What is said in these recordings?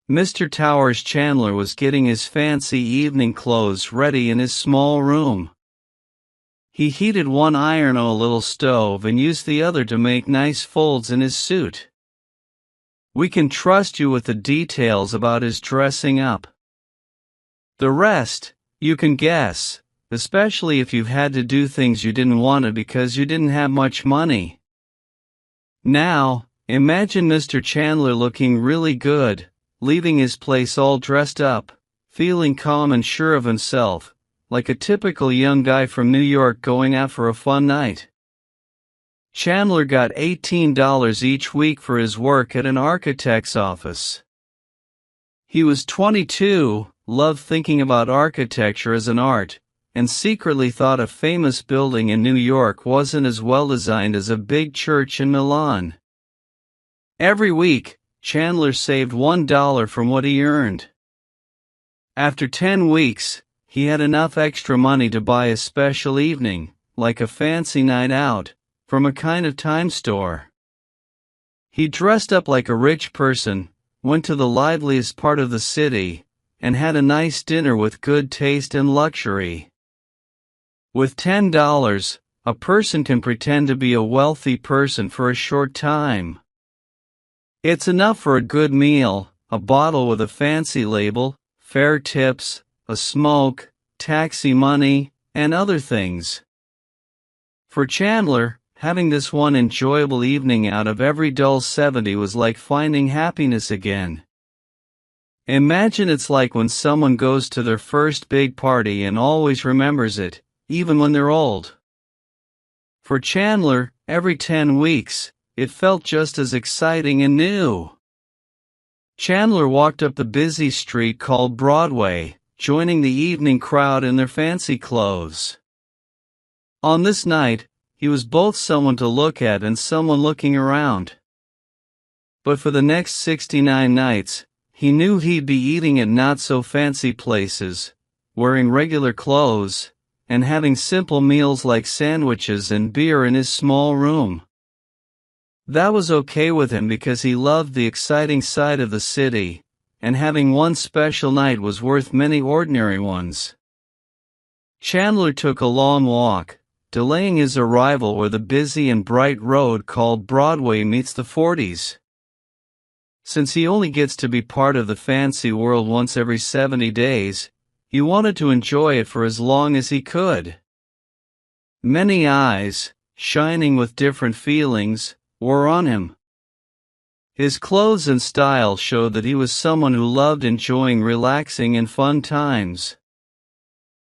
Mr. Towers Chandler was getting his fancy evening clothes ready in his small room. He heated one iron on a little stove and used the other to make nice folds in his suit. We can trust you with the details about his dressing up. The rest, you can guess, especially if you've had to do things you didn't want to because you didn't have much money. Now, imagine Mr. Chandler looking really good, leaving his place all dressed up, feeling calm and sure of himself, like a typical young guy from New York going out for a fun night. Chandler got $18 each week for his work at an architect's office. He was 22, loved thinking about architecture as an art, and secretly thought a famous building in New York wasn't as well designed as a big church in Milan. Every week, Chandler saved $1 from what he earned. After 10 weeks, he had enough extra money to buy a special evening, like a fancy night out, from a kind of time store. He dressed up like a rich person, went to the liveliest part of the city, and had a nice dinner with good taste and luxury. With $10, a person can pretend to be a wealthy person for a short time. It's enough for a good meal, a bottle with a fancy label, fair tips, a smoke, taxi money, and other things. For Chandler, having this one enjoyable evening out of every dull 70 was like finding happiness again. Imagine it's like when someone goes to their first big party and always remembers it, even when they're old. For Chandler, every 10 weeks, it felt just as exciting and new. Chandler walked up the busy street called Broadway, joining the evening crowd in their fancy clothes. On this night, he was both someone to look at and someone looking around. But for the next 69 nights, he knew he'd be eating at not-so-fancy places, wearing regular clothes, and having simple meals like sandwiches and beer in his small room. That was okay with him because he loved the exciting side of the city, and having one special night was worth many ordinary ones. Chandler took a long walk, delaying his arrival where the busy and bright road called Broadway meets the 40s. Since he only gets to be part of the fancy world once every 70 days, he wanted to enjoy it for as long as he could. Many eyes, shining with different feelings, were on him. His clothes and style showed that he was someone who loved enjoying relaxing and fun times.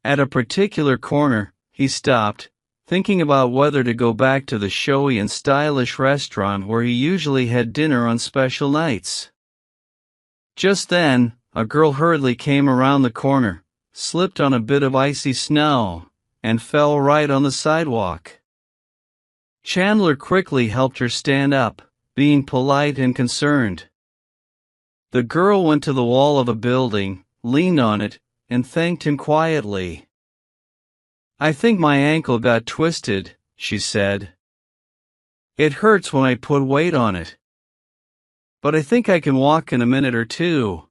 At a particular corner, he stopped, thinking about whether to go back to the showy and stylish restaurant where he usually had dinner on special nights. Just then, a girl hurriedly came around the corner, slipped on a bit of icy snow, and fell right on the sidewalk. Chandler quickly helped her stand up, being polite and concerned. The girl went to the wall of a building, leaned on it, and thanked him quietly. "I think my ankle got twisted," she said. "It hurts when I put weight on it. But I think I can walk in a minute or two."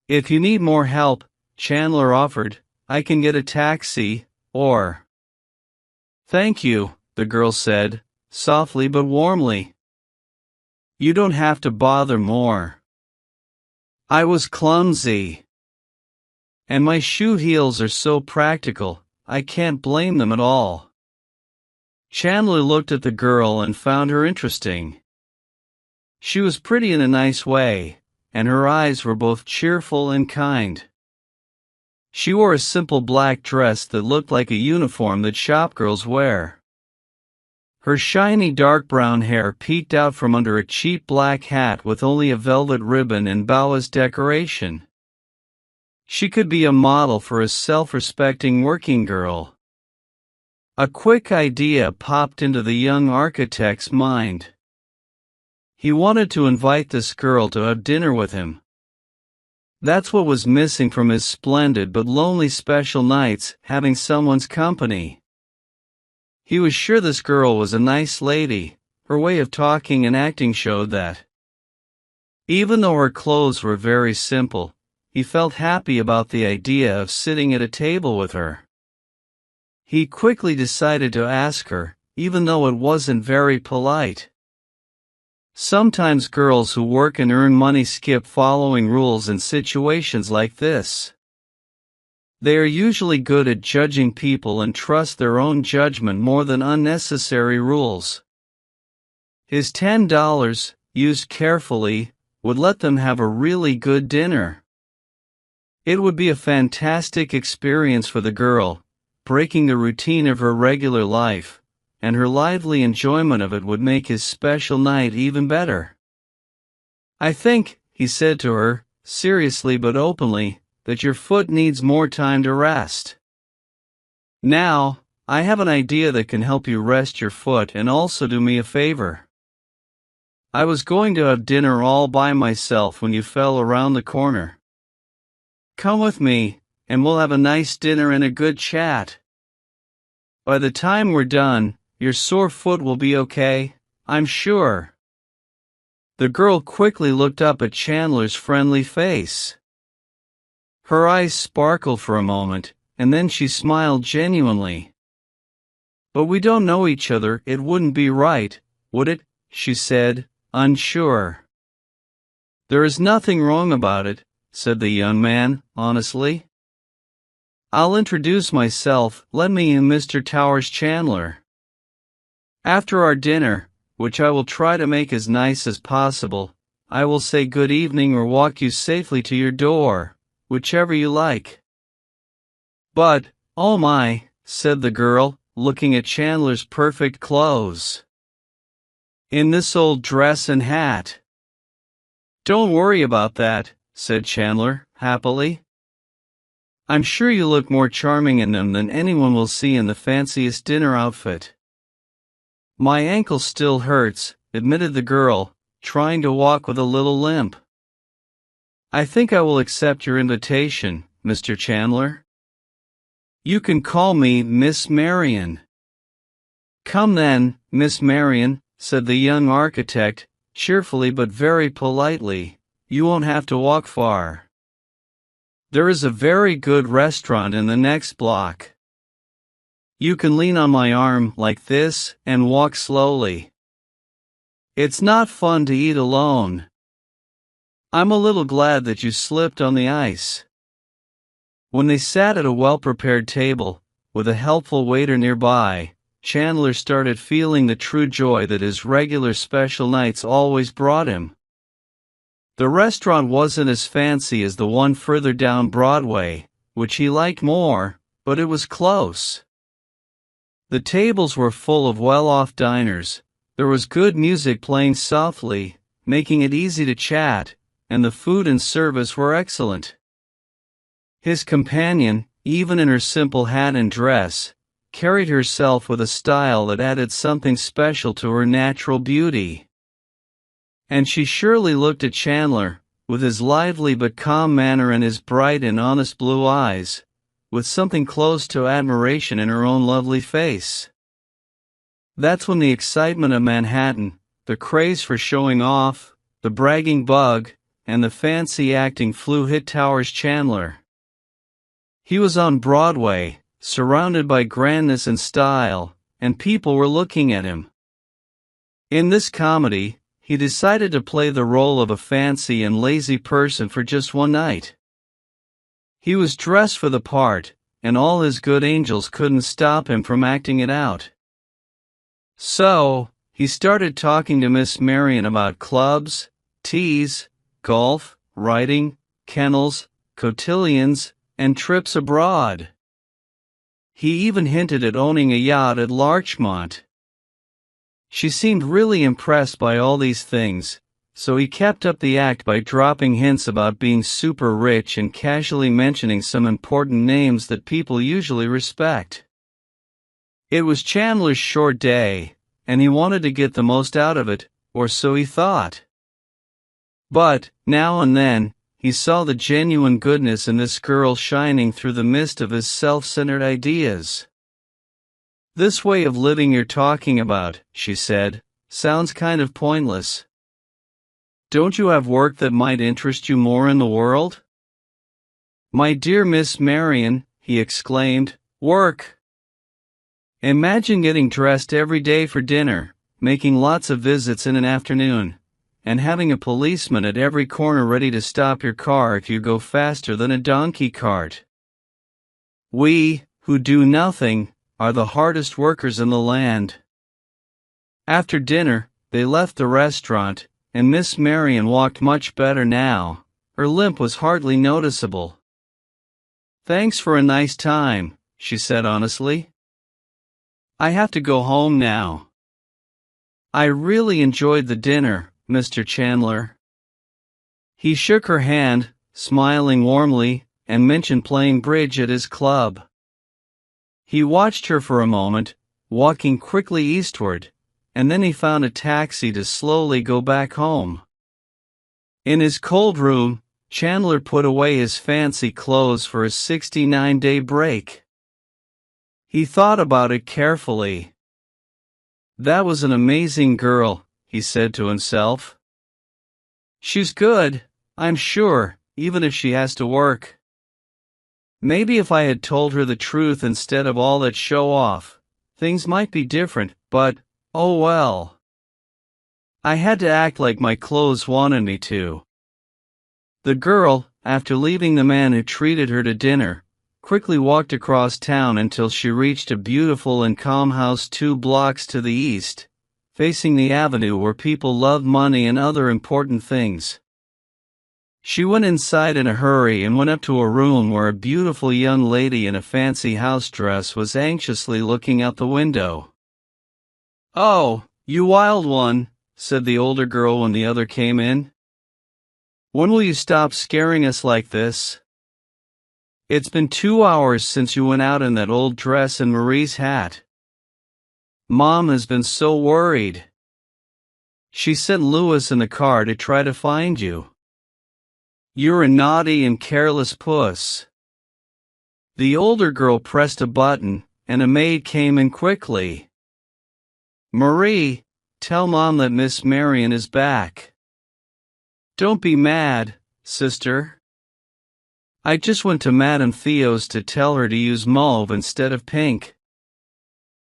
"If you need more help," Chandler offered, "I can get a taxi, or—" "Thank you," the girl said, softly but warmly. "You don't have to bother more. I was clumsy. And my shoe heels are so practical, I can't blame them at all." Chandler looked at the girl and found her interesting. She was pretty in a nice way, and her eyes were both cheerful and kind. She wore a simple black dress that looked like a uniform that shopgirls wear. Her shiny dark brown hair peeked out from under a cheap black hat with only a velvet ribbon and boas decoration. She could be a model for a self-respecting working girl. A quick idea popped into the young architect's mind. He wanted to invite this girl to have dinner with him. That's what was missing from his splendid but lonely special nights, having someone's company. He was sure this girl was a nice lady, her way of talking and acting showed that. Even though her clothes were very simple, he felt happy about the idea of sitting at a table with her. He quickly decided to ask her, even though it wasn't very polite. Sometimes girls who work and earn money skip following rules in situations like this. They are usually good at judging people and trust their own judgment more than unnecessary rules. His $10, used carefully, would let them have a really good dinner. It would be a fantastic experience for the girl, breaking the routine of her regular life, and her lively enjoyment of it would make his special night even better. "I think," he said to her, seriously but openly, "that your foot needs more time to rest. Now, I have an idea that can help you rest your foot and also do me a favor. I was going to have dinner all by myself when you fell around the corner. Come with me, and we'll have a nice dinner and a good chat. By the time we're done, your sore foot will be okay, I'm sure." The girl quickly looked up at Chandler's friendly face. Her eyes sparkled for a moment, and then she smiled genuinely. "But we don't know each other, it wouldn't be right, would it?" she said, unsure. "There is nothing wrong about it," said the young man, honestly. "I'll introduce myself, let me in Mr. Towers Chandler. After our dinner, which I will try to make as nice as possible, I will say good evening or walk you safely to your door, whichever you like." "But, oh my," said the girl, looking at Chandler's perfect clothes. "In this old dress and hat." "Don't worry about that," said Chandler, happily. "I'm sure you look more charming in them than anyone will see in the fanciest dinner outfit." "My ankle still hurts," admitted the girl, trying to walk with a little limp. "I think I will accept your invitation, Mr. Chandler. You can call me Miss Marion." "Come then, Miss Marion," said the young architect, cheerfully but very politely. "You won't have to walk far. There is a very good restaurant in the next block. You can lean on my arm like this and walk slowly. It's not fun to eat alone. I'm a little glad that you slipped on the ice." When they sat at a well-prepared table, with a helpful waiter nearby, Chandler started feeling the true joy that his regular special nights always brought him. The restaurant wasn't as fancy as the one further down Broadway, which he liked more, but it was close. The tables were full of well-off diners, there was good music playing softly, making it easy to chat, and the food and service were excellent. His companion, even in her simple hat and dress, carried herself with a style that added something special to her natural beauty. And she surely looked at Chandler, with his lively but calm manner and his bright and honest blue eyes, with something close to admiration in her own lovely face. That's when the excitement of Manhattan, the craze for showing off, the bragging bug, and the fancy acting flu hit Towers Chandler. He was on Broadway, surrounded by grandness and style, and people were looking at him. In this comedy, he decided to play the role of a fancy and lazy person for just one night. He was dressed for the part, and all his good angels couldn't stop him from acting it out. So, he started talking to Miss Marion about clubs, teas, golf, riding, kennels, cotillions, and trips abroad. He even hinted at owning a yacht at Larchmont. She seemed really impressed by all these things, so he kept up the act by dropping hints about being super rich and casually mentioning some important names that people usually respect. It was Chandler's short day, and he wanted to get the most out of it, or so he thought. But, now and then, he saw the genuine goodness in this girl shining through the mist of his self-centered ideas. "This way of living you're talking about," she said, "sounds kind of pointless." Don't you have work that might interest you more in the world? My dear Miss Marion, he exclaimed, work! Imagine getting dressed every day for dinner, making lots of visits in an afternoon, and having a policeman at every corner ready to stop your car if you go faster than a donkey cart. We, who do nothing, are the hardest workers in the land. After dinner, they left the restaurant, and Miss Marion walked much better now. Her limp was hardly noticeable. Thanks for a nice time, she said honestly. I have to go home now. I really enjoyed the dinner, Mr. Chandler. He shook her hand, smiling warmly, and mentioned playing bridge at his club. He watched her for a moment, walking quickly eastward, and then he found a taxi to slowly go back home. In his cold room, Chandler put away his fancy clothes for a 69-day break. He thought about it carefully. That was an amazing girl, he said to himself. She's good, I'm sure, even if she has to work. Maybe if I had told her the truth instead of all that show-off, things might be different, but, oh well. I had to act like my clothes wanted me to. The girl, after leaving the man who treated her to dinner, quickly walked across town until she reached a beautiful and calm house 2 blocks to the east, facing the avenue where people love money and other important things. She went inside in a hurry and went up to a room where a beautiful young lady in a fancy house dress was anxiously looking out the window. "Oh, you wild one," said the older girl when the other came in. "When will you stop scaring us like this? It's been 2 hours since you went out in that old dress and Marie's hat. Mom has been so worried. She sent Louis in the car to try to find you. You're a naughty and careless puss." The older girl pressed a button, and a maid came in quickly. "Marie, tell Mom that Miss Marion is back." "Don't be mad, sister. I just went to Madame Theo's to tell her to use mauve instead of pink.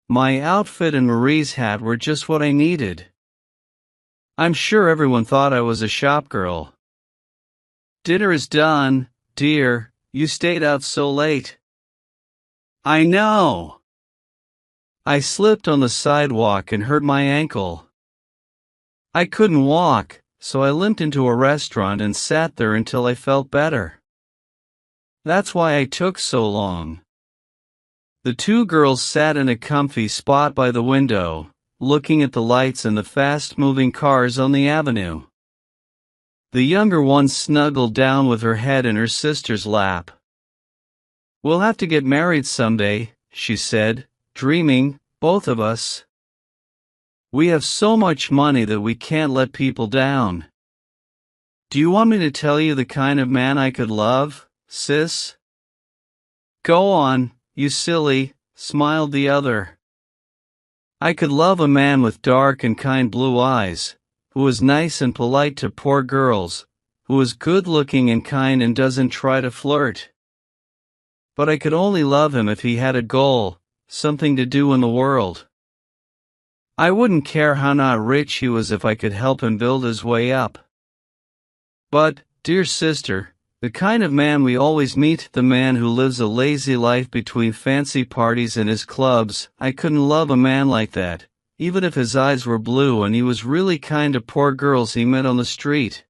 My outfit and Marie's hat were just what I needed. I'm sure everyone thought I was a shopgirl." "Dinner is done, dear. You stayed out so late." "I know. I slipped on the sidewalk and hurt my ankle. I couldn't walk, so I limped into a restaurant and sat there until I felt better. That's why I took so long." The 2 girls sat in a comfy spot by the window, looking at the lights and the fast-moving cars on the avenue. The younger one snuggled down with her head in her sister's lap. "We'll have to get married someday," she said, dreaming, "both of us. We have so much money that we can't let people down. Do you want me to tell you the kind of man I could love, sis?" "Go on, you silly," smiled the other. "I could love a man with dark and kind blue eyes, who is nice and polite to poor girls, who is good-looking and kind and doesn't try to flirt. But I could only love him if he had a goal, something to do in the world. I wouldn't care how not rich he was if I could help him build his way up. But, dear sister, the kind of man we always meet, the man who lives a lazy life between fancy parties and his clubs, I couldn't love a man like that, even if his eyes were blue and he was really kind to poor girls he met on the street."